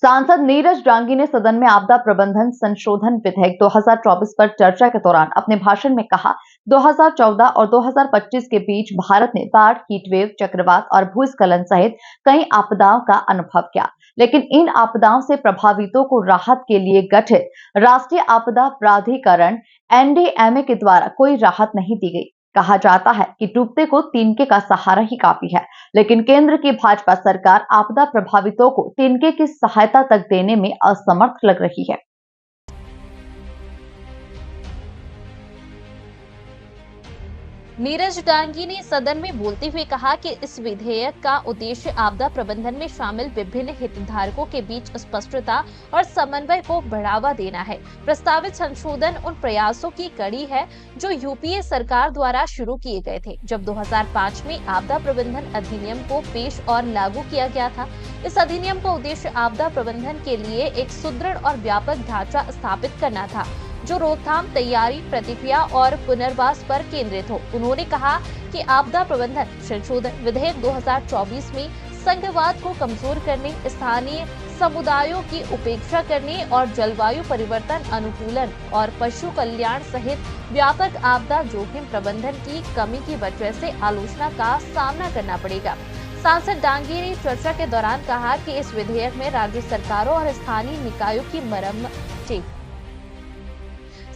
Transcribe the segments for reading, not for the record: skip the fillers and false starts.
सांसद नीरज डांगी ने सदन में आपदा प्रबंधन संशोधन विधेयक 2024 पर चर्चा के दौरान अपने भाषण में कहा, 2014 और 2025 के बीच भारत ने बाढ़, हीटवेव, चक्रवात और भूस्खलन सहित कई आपदाओं का अनुभव किया, लेकिन इन आपदाओं से प्रभावितों को राहत के लिए गठित राष्ट्रीय आपदा प्राधिकरण (एनडीएमए) के द्वारा कोई राहत नहीं दी गई। कहा जाता है कि डूबते को तिनके का सहारा ही काफी है, लेकिन केंद्र की भाजपा सरकार आपदा प्रभावितों को तिनके की सहायता तक देने में असमर्थ लग रही है। नीरज डांगी ने सदन में बोलते हुए कहा कि इस विधेयक का उद्देश्य आपदा प्रबंधन में शामिल विभिन्न हितधारकों के बीच स्पष्टता और समन्वय को बढ़ावा देना है। प्रस्तावित संशोधन उन प्रयासों की कड़ी है जो यूपीए सरकार द्वारा शुरू किए गए थे, जब 2005 में आपदा प्रबंधन अधिनियम को पेश और लागू किया गया था। इस अधिनियम का उद्देश्य आपदा प्रबंधन के लिए एक सुदृढ़ और व्यापक ढांचा स्थापित करना था, जो रोकथाम, तैयारी, प्रतिक्रिया और पुनर्वास पर केंद्रित हो। उन्होंने कहा कि आपदा प्रबंधन संशोधन विधेयक 2024 में संघवाद को कमजोर करने, स्थानीय समुदायों की उपेक्षा करने और जलवायु परिवर्तन अनुकूलन और पशु कल्याण सहित व्यापक आपदा जोखिम प्रबंधन की कमी की वजह से आलोचना का सामना करना पड़ेगा। सांसद डांगी ने चर्चा के दौरान कहा कि इस विधेयक में राज्य सरकारों और स्थानीय निकायों की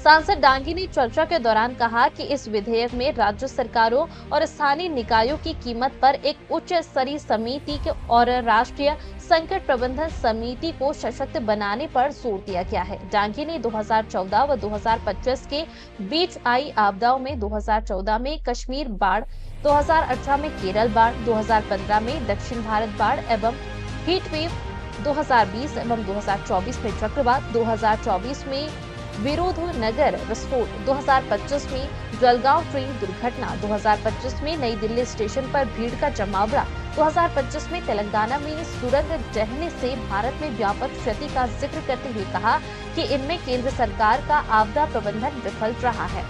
सांसद डांगी ने चर्चा के दौरान कहा कि इस विधेयक में राज्य सरकारों और स्थानीय निकायों की कीमत पर एक उच्च स्तरीय समिति और राष्ट्रीय संकट प्रबंधन समिति को सशक्त बनाने पर जोर दिया गया है। डांगी ने 2014 व 2025 के बीच आई आपदाओं में 2014 में कश्मीर बाढ़, 2018 में केरल बाढ़, 2015 में दक्षिण भारत बाढ़ एवं हीटवेव, 2020 एवं 2024 में चक्रवात, 2024 में विरुधुनगर विस्फोट, 2025 में जलगांव ट्रेन दुर्घटना, 2025 में नई दिल्ली स्टेशन पर भीड़ का जमावड़ा, 2025 में तेलंगाना में सुरंग ढहने से भारत में व्यापक क्षति का जिक्र करते हुए कहा कि इनमें केंद्र सरकार का आपदा प्रबंधन विफल रहा है।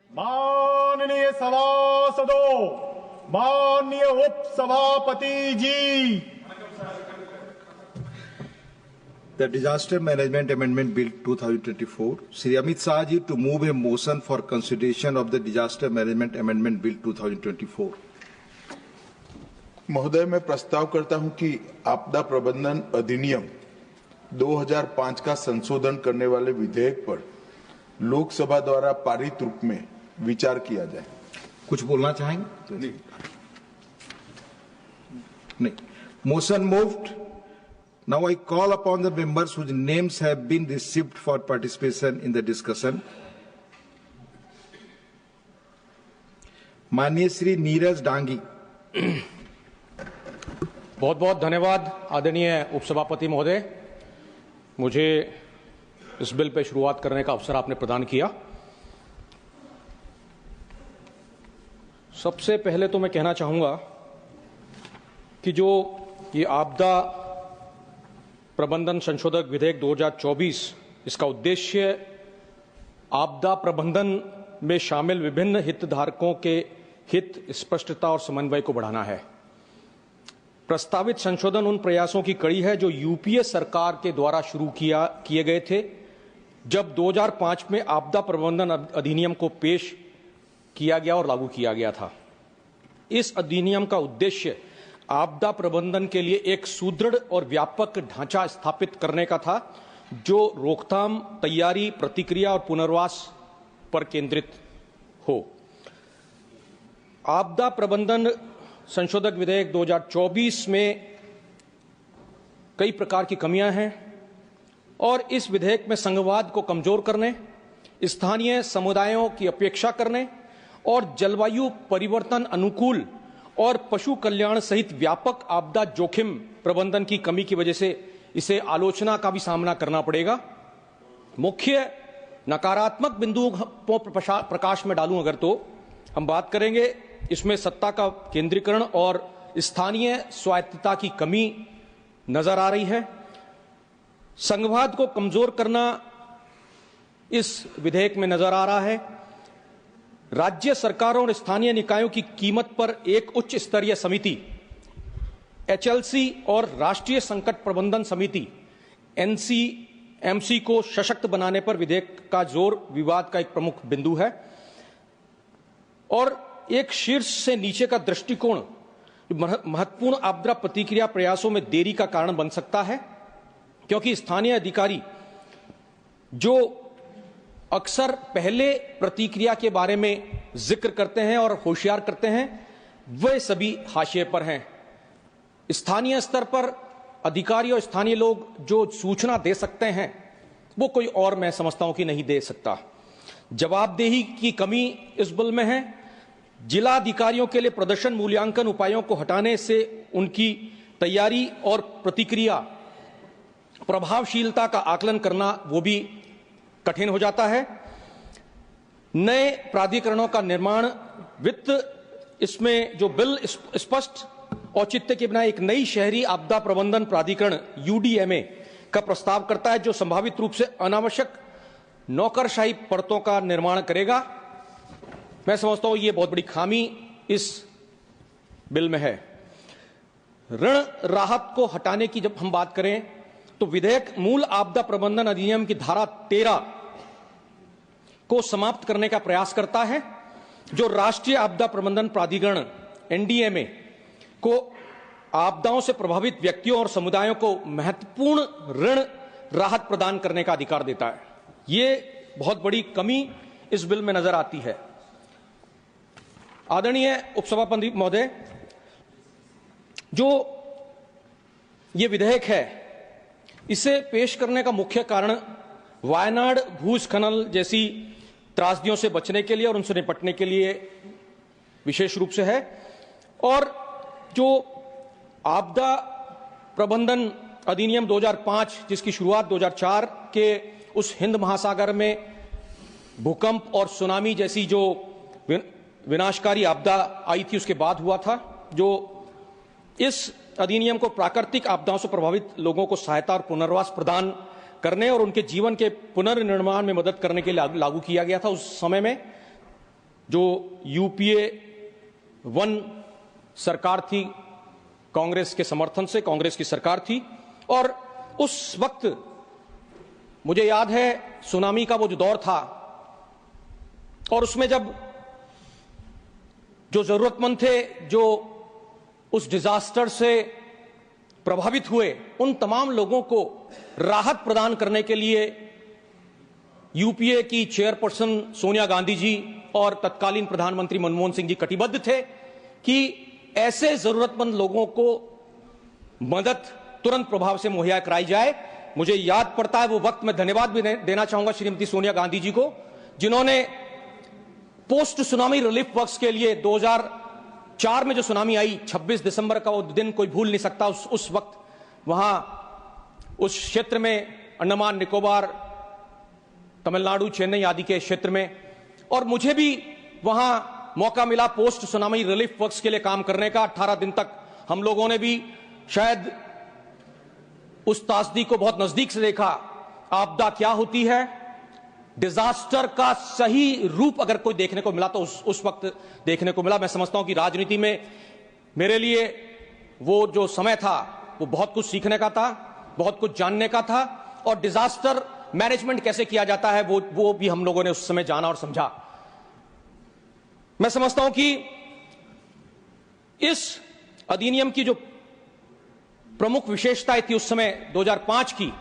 माननीय सभासदों, माननीय उप सभापति जी, The Disaster Management Amendment Bill 2024, Shri Amit Shah ji to move a motion for consideration of the Disaster Management Amendment Bill 2024. महोदय, मैं प्रस्ताव करता हूं कि आपदा प्रबंधन अधिनियम 2005 का संशोधन करने वाले विधेयक पर लोकसभा द्वारा पारित रूप में विचार किया जाए। कुछ बोलना चाहेंगे? नहीं। Motion moved. Now I call upon the members whose names have been received for participation in the discussion. माननीय श्री नीरज डांगी। बहुत बहुत धन्यवाद आदरणीय उपसभापति महोदय, मुझे इस बिल पे शुरुआत करने का अवसर आपने प्रदान किया। सबसे पहले तो मैं कहना चाहूंगा कि जो ये आपदा प्रबंधन संशोधक विधेयक 2024, इसका उद्देश्य आपदा प्रबंधन में शामिल विभिन्न हितधारकों के हित, स्पष्टता और समन्वय को बढ़ाना है। प्रस्तावित संशोधन उन प्रयासों की कड़ी है जो यूपीए सरकार के द्वारा शुरू किए गए थे, जब 2005 में आपदा प्रबंधन अधिनियम को पेश किया गया और लागू किया गया था। इस अधिनियम का उद्देश्य आपदा प्रबंधन के लिए एक सुदृढ़ और व्यापक ढांचा स्थापित करने का था, जो रोकथाम, तैयारी, प्रतिक्रिया और पुनर्वास पर केंद्रित हो। आपदा प्रबंधन संशोधक विधेयक 2024 में कई प्रकार की कमियां हैं और इस विधेयक में संघवाद को कमजोर करने, स्थानीय समुदायों की अपेक्षा करने और जलवायु परिवर्तन अनुकूल और पशु कल्याण सहित व्यापक आपदा जोखिम प्रबंधन की कमी की वजह से इसे आलोचना का भी सामना करना पड़ेगा। मुख्य नकारात्मक बिंदुओं को प्रकाश में डालूं अगर, तो हम बात करेंगे इसमें सत्ता का केंद्रीकरण और स्थानीय स्वायत्तता की कमी नजर आ रही है। संघवाद को कमजोर करना इस विधेयक में नजर आ रहा है। राज्य सरकारों और स्थानीय निकायों की कीमत पर एक उच्च स्तरीय समिति HLC और राष्ट्रीय संकट प्रबंधन समिति NCMC को सशक्त बनाने पर विधेयक का जोर विवाद का एक प्रमुख बिंदु है और एक शीर्ष से नीचे का दृष्टिकोण महत्वपूर्ण आपदा प्रतिक्रिया प्रयासों में देरी का कारण बन सकता है, क्योंकि स्थानीय अधिकारी जो अक्सर पहले प्रतिक्रिया के बारे में जिक्र करते हैं और होशियार करते हैं, वे सभी हाशिए पर हैं। स्थानीय स्तर पर अधिकारी और स्थानीय लोग जो सूचना दे सकते हैं वो कोई और, मैं समझता हूं कि नहीं दे सकता। जवाबदेही की कमी इस बिल में है। जिला अधिकारियों के लिए प्रदर्शन मूल्यांकन उपायों को हटाने से उनकी तैयारी और प्रतिक्रिया प्रभावशीलता का आकलन करना वो भी कठिन हो जाता है। नए प्राधिकरणों का निर्माण, वित्त, इसमें जो बिल स्पष्ट औचित्य के बिना एक नई शहरी आपदा प्रबंधन प्राधिकरण UDMA का प्रस्ताव करता है, जो संभावित रूप से अनावश्यक नौकरशाही परतों का निर्माण करेगा। मैं समझता हूं ये बहुत बड़ी खामी इस बिल में है। ऋण राहत को हटाने की जब हम बात करें तो विधेयक मूल आपदा प्रबंधन अधिनियम की धारा 13 को समाप्त करने का प्रयास करता है, जो राष्ट्रीय आपदा प्रबंधन प्राधिकरण NDMA को आपदाओं से प्रभावित व्यक्तियों और समुदायों को महत्वपूर्ण ऋण राहत प्रदान करने का अधिकार देता है। ये बहुत बड़ी कमी इस बिल में नजर आती है। आदरणीय उपसभापति महोदय, जो ये विधेयक है, इसे पेश करने का मुख्य कारण वायनाड भूस्खलन जैसी त्रासदियों से बचने के लिए और उनसे निपटने के लिए विशेष रूप से है, और जो आपदा प्रबंधन अधिनियम 2005 जिसकी शुरुआत 2004 के उस हिंद महासागर में भूकंप और सुनामी जैसी जो विनाशकारी आपदा आई थी उसके बाद हुआ था, जो इस अधिनियम को प्राकृतिक आपदाओं से प्रभावित लोगों को सहायता और पुनर्वास प्रदान करने और उनके जीवन के पुनर्निर्माण में मदद करने के लिए लागू किया गया था। उस समय में जो UPA 1 सरकार थी, कांग्रेस के समर्थन से कांग्रेस की सरकार थी, और उस वक्त मुझे याद है सुनामी का वो जो दौर था, और उसमें जब जो जरूरतमंद थे, जो उस डिजास्टर से प्रभावित हुए, उन तमाम लोगों को राहत प्रदान करने के लिए UPA की चेयरपर्सन सोनिया गांधी जी और तत्कालीन प्रधानमंत्री मनमोहन सिंह जी कटिबद्ध थे कि ऐसे जरूरतमंद लोगों को मदद तुरंत प्रभाव से मुहैया कराई जाए। मुझे याद पड़ता है वो वक्त, मैं धन्यवाद भी देना चाहूंगा श्रीमती सोनिया गांधी जी को, जिन्होंने पोस्ट सुनामी रिलीफ वर्क्स के लिए 2004 में जो सुनामी आई, 26 दिसंबर का वो दिन कोई भूल नहीं सकता। उस वक्त वहां उस क्षेत्र में, अंडमान निकोबार, तमिलनाडु, चेन्नई आदि के क्षेत्र में, और मुझे भी वहां मौका मिला पोस्ट सुनामी रिलीफ वर्क्स के लिए काम करने का। 18 दिन तक हम लोगों ने भी शायद उस त्रासदी को बहुत नजदीक से देखा। आपदा क्या होती है, डिजास्टर का सही रूप अगर कोई देखने को मिला तो उस वक्त देखने को मिला। मैं समझता हूं कि राजनीति में मेरे लिए वो जो समय था वो बहुत कुछ सीखने का था, बहुत कुछ जानने का था, और डिजास्टर मैनेजमेंट कैसे किया जाता है वो भी हम लोगों ने उस समय जाना और समझा। मैं समझता हूं कि इस अधिनियम की जो प्रमुख विशेषताएं थी उस समय 2005 की,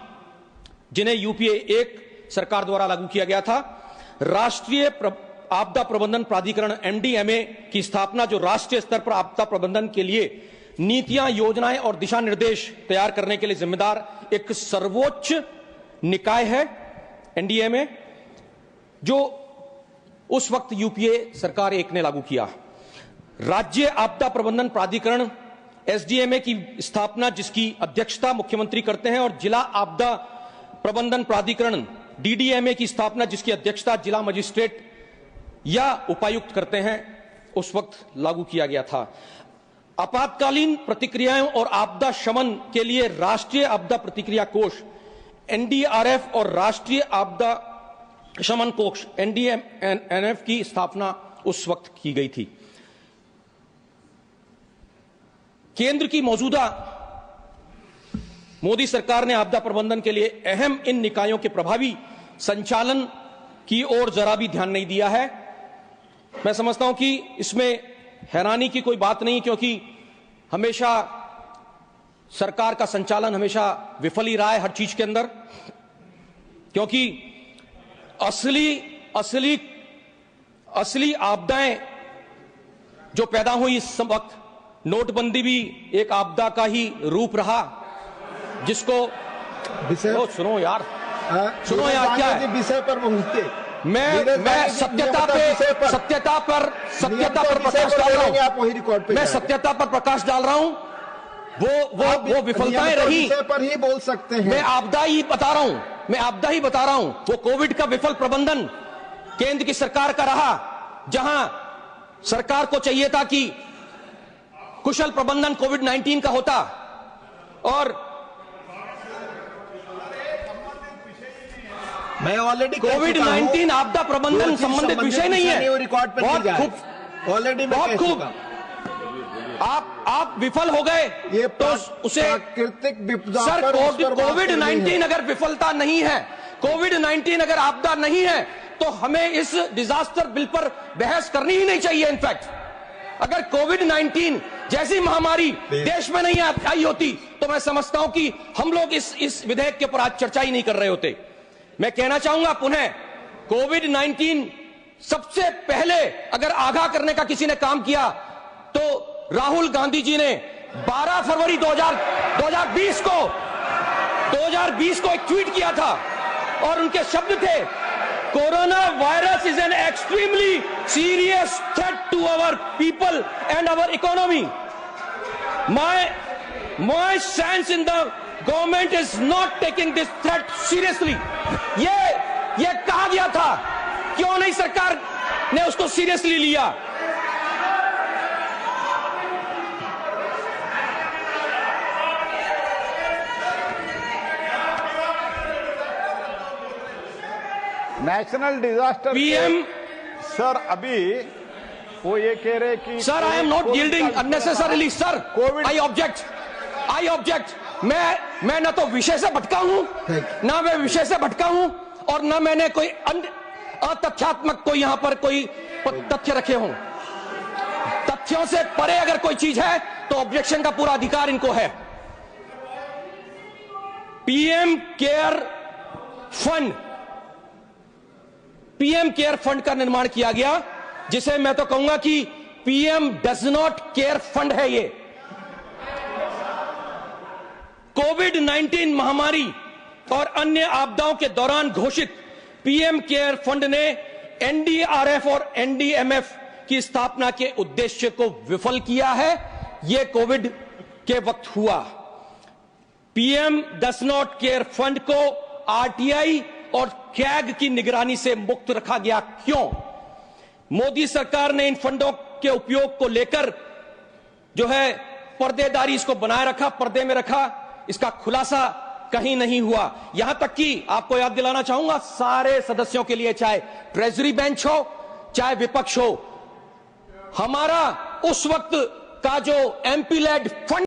जिन्हें UPA 1 सरकार द्वारा लागू किया गया था, राष्ट्रीय आपदा प्रबंधन प्राधिकरण NDMA की स्थापना, जो राष्ट्रीय स्तर पर आपदा प्रबंधन के लिए नीतियां, योजनाएं और दिशा निर्देश तैयार करने के लिए जिम्मेदार एक सर्वोच्च निकाय है NDMA, जो उस वक्त UPA सरकार 1 ने लागू किया। राज्य आपदा प्रबंधन प्राधिकरण SDMA की स्थापना, जिसकी अध्यक्षता मुख्यमंत्री करते हैं, और जिला आपदा प्रबंधन प्राधिकरण DDMA की स्थापना, जिसकी अध्यक्षता जिला मजिस्ट्रेट या उपायुक्त करते हैं, उस वक्त लागू किया गया था। आपातकालीन प्रतिक्रियाओं और आपदा शमन के लिए राष्ट्रीय आपदा प्रतिक्रिया कोष NDRF और राष्ट्रीय आपदा शमन कोष NDMF की स्थापना उस वक्त की गई थी। केंद्र की मौजूदा मोदी सरकार ने आपदा प्रबंधन के लिए अहम इन निकायों के प्रभावी संचालन की ओर जरा भी ध्यान नहीं दिया है। मैं समझता हूं कि इसमें हैरानी की कोई बात नहीं, क्योंकि हमेशा सरकार का संचालन हमेशा विफल ही रहा है हर चीज के अंदर। क्योंकि असली आपदाएं जो पैदा हुई इस वक्त, नोटबंदी भी एक आपदा का ही रूप रहा, जिसको सुनो यार, क्या है विषय पर मैं सत्यता पर प्रकाश डाल रहा हूं। आप वही रिकॉर्ड पे मैं सत्यता पर प्रकाश डाल रहा हूं। वो विफलताएं रही पर ही बोल सकते हैं। मैं आपदा ही बता रहा हूं। वो कोविड का विफल प्रबंधन केंद्र की सरकार का रहा, जहां सरकार को चाहिए था कि कुशल प्रबंधन कोविड-19 का होता, और मैं ऑलरेडी कोविड-19 आपदा प्रबंधन संबंधित विषय नहीं है। रिकॉर्ड पर बहुत खूब, ऑलरेडी बहुत खूब। आप विफल हो गए, ये तो उसे प्राकृतिक विपदा सर, कोविड-19 अगर विफलता नहीं है, कोविड-19 अगर आपदा नहीं है, तो हमें इस डिजास्टर बिल पर बहस करनी ही नहीं चाहिए। इनफैक्ट अगर कोविड-19 जैसी महामारी देश में नहीं आई होती, तो मैं समझता हूं कि हम लोग इस विधेयक के ऊपर आज चर्चा ही नहीं कर रहे होते। मैं कहना चाहूंगा पुनः, कोविड-19 सबसे पहले अगर आगाह करने का किसी ने काम किया, तो राहुल गांधी जी ने 12 फरवरी 2020 को एक ट्वीट किया था, और उनके शब्द थे, corona virus is an extremely serious threat to our people and our economy. My stand in the government is not taking this threat seriously. ये कहा गया था, क्यों नहीं सरकार ने उसको सीरियसली लिया? नेशनल डिजास्टर पीएम सर, अभी वो ये कह रहे कि sir, I am not yielding unnecessarily sir. Covid, I object. मैं ना तो विषय से भटका हूं, ना मैं विषय से भटका हूं, और ना मैंने कोई अतथ्यात्मक कोई यहां पर कोई तथ्य रखे हों। तथ्यों से परे अगर कोई चीज है, तो ऑब्जेक्शन का पूरा अधिकार इनको है। पीएम केयर फंड का निर्माण किया गया, जिसे मैं तो कहूंगा कि PM does not care fund है। ये कोविड-19 महामारी और अन्य आपदाओं के दौरान घोषित पीएम केयर फंड ने एनडीआरएफ और एनडीएमएफ की स्थापना के उद्देश्य को विफल किया है। यह कोविड के वक्त हुआ। PM does not care fund को आरटीआई और कैग की निगरानी से मुक्त रखा गया। क्यों? मोदी सरकार ने इन फंडों के उपयोग को लेकर जो है पर्देदारी इसको बनाए रखा, पर्दे में रखा, इसका खुलासा कहीं नहीं हुआ। यहां तक कि आपको याद दिलाना चाहूंगा सारे सदस्यों के लिए, चाहे ट्रेजरी बेंच हो चाहे विपक्ष हो, हमारा उस वक्त का जो एमपी लेड फंड